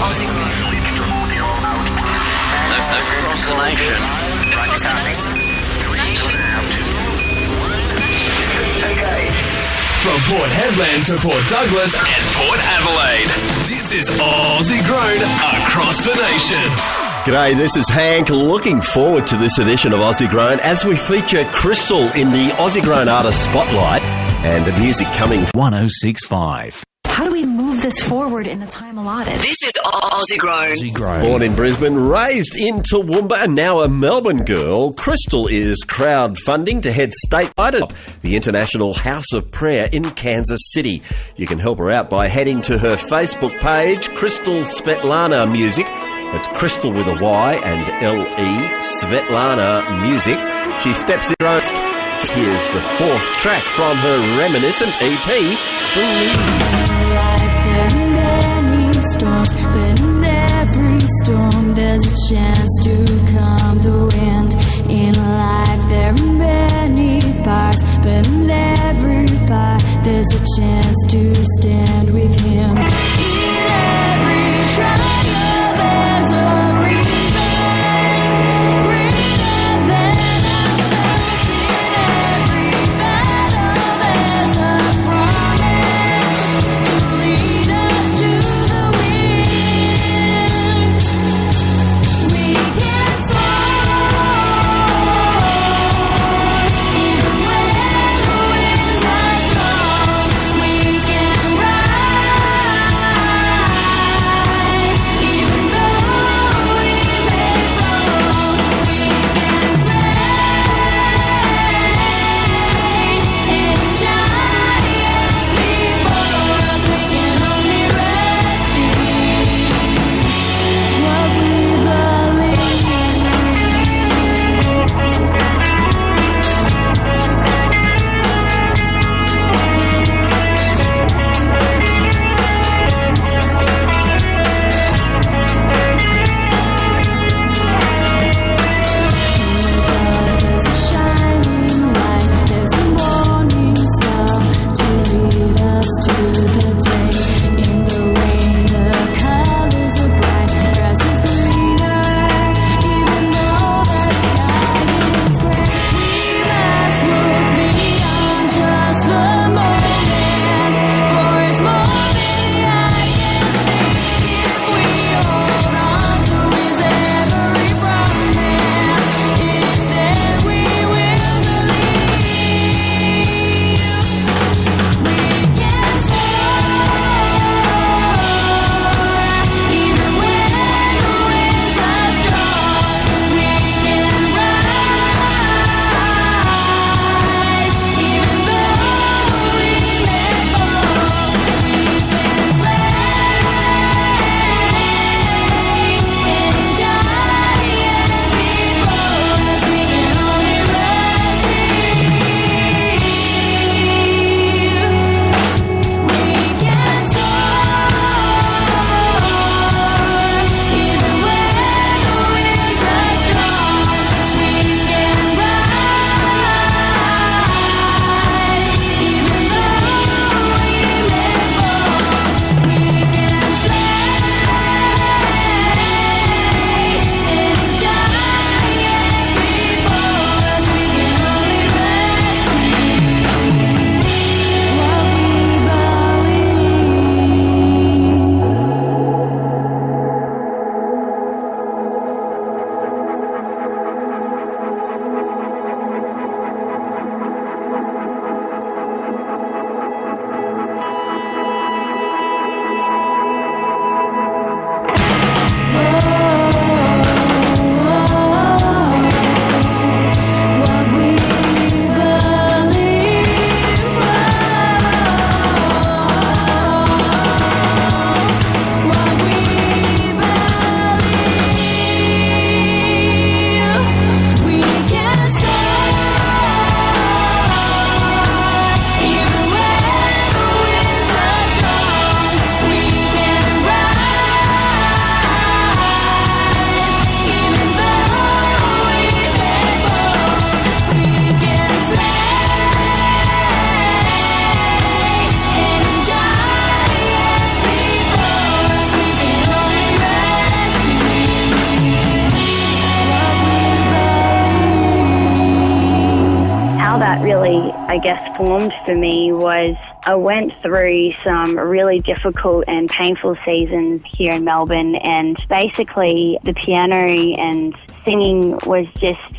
Aussie Grown. Across the nation. Across the nation. Okay. From Port Hedland to Port Douglas and Port Adelaide, this is Aussie Grown across the nation. G'day, this is Hank. Looking forward to this edition of Aussie Grown as we feature Krystle in the Aussie Grown Artist Spotlight and the music coming 106.5. How do we move this forward in the time allotted? This is Aussie Grown. Born in Brisbane, raised in Toowoomba, and now a Melbourne girl, Krystle is crowdfunding to head statewide at the International House of Prayer in Kansas City. You can help her out by heading to her Facebook page, Krystle Svetlana Music. That's Krystle with a Y and L-E, Svetlana Music. She steps in roast. Here's the fourth track from her reminiscent EP, Believe. There are many storms, but in every storm there's a chance to calm the wind. In life there are many fires, but in every fire there's a chance to stand with him. In every trial there's a reason greater than ourselves. In every battle there's a promise to lead us to the wind. We can soar, even when the winds are strong. We can rise. I guess, formed for me was I went through some really difficult and painful seasons here in Melbourne, and basically the piano and singing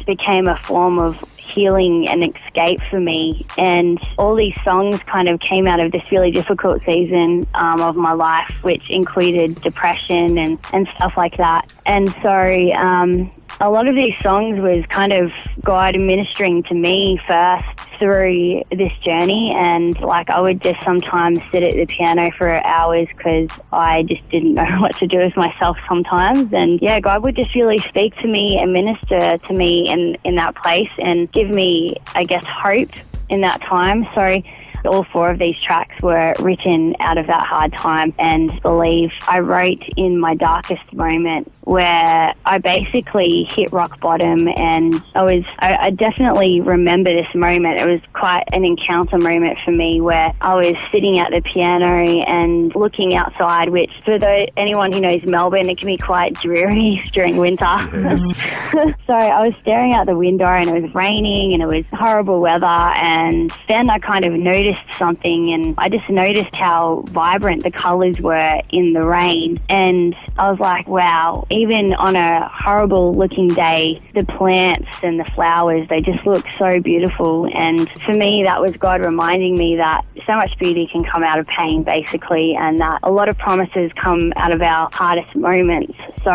became a form of healing and escape for me. And all these songs kind of came out of this really difficult season of my life, which included depression and stuff like that. And so a lot of these songs was kind of God ministering to me first through this journey. And like I would just sometimes sit at the piano for hours because I just didn't know what to do with myself sometimes. And yeah, God would just really speak to me and minister to me in that place and give me, I guess, hope in that time. So all 4 of these tracks were written out of that hard time, and believe I wrote in my darkest moment where I basically hit rock bottom. And I definitely remember this moment. It was quite an encounter moment for me where I was sitting at the piano and looking outside, which for anyone who knows Melbourne, it can be quite dreary during winter. Yes. So I was staring out the window and it was raining and it was horrible weather, and then I kind of noticed something, and I just noticed how vibrant the colours were in the rain. And I was like, wow, even on a horrible looking day, the plants and the flowers, they just look so beautiful. And for me, that was God reminding me that so much beauty can come out of pain, basically, and that a lot of promises come out of our hardest moments. So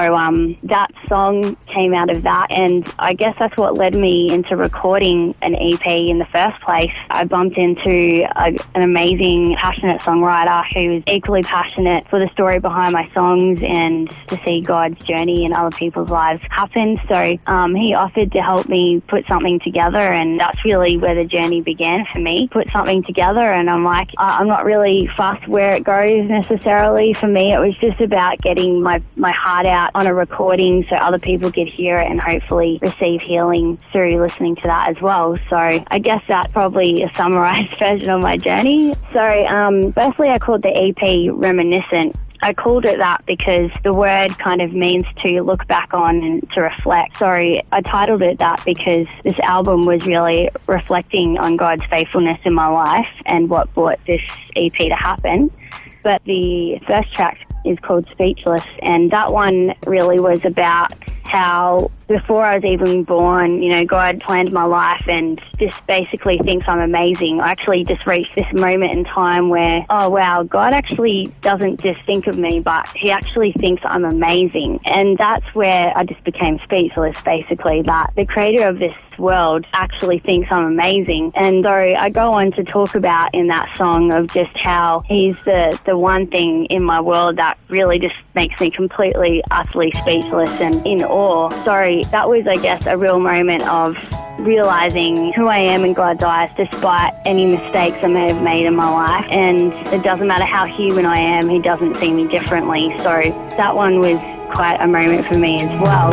that song came out of that, and I guess that's what led me into recording an EP in the first place. I bumped into an amazing, passionate songwriter who is equally passionate for the story behind my songs and to see God's journey in other people's lives happen. So he offered to help me put something together, and that's really where the journey began for me. Put something together, and I'm like, I'm not really fussed where it goes necessarily. For me, it was just about getting my heart out on a recording so other people could hear it and hopefully receive healing through listening to that as well. So I guess that's probably a summarized version of my journey. So firstly, I called the EP Reminiscent. I called it that because the word kind of means to look back on and to reflect. So I titled it that because this album was really reflecting on God's faithfulness in my life and what brought this EP to happen. But the first track is called Speechless, and that one really was about how before I was even born, God planned my life and just basically thinks I'm amazing. I actually just reached this moment in time where, oh wow, God actually doesn't just think of me, but he actually thinks I'm amazing. And that's where I just became speechless, basically, that the creator of this world actually thinks I'm amazing. And so I go on to talk about in that song of just how he's the one thing in my world that really just makes me completely, utterly speechless and in awe. So that was, I guess, a real moment of realizing who I am in God's eyes despite any mistakes I may have made in my life. And it doesn't matter how human I am, he doesn't see me differently. So that one was quite a moment for me as well.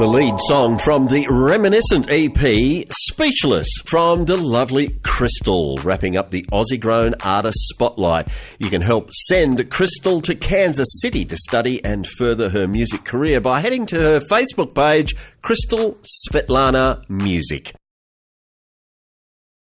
The lead song from the reminiscent EP, Speechless, from the lovely Krystle, wrapping up the Aussie-grown artist spotlight. You can help send Krystle to Kansas City to study and further her music career by heading to her Facebook page, Krystle Svetlana Music.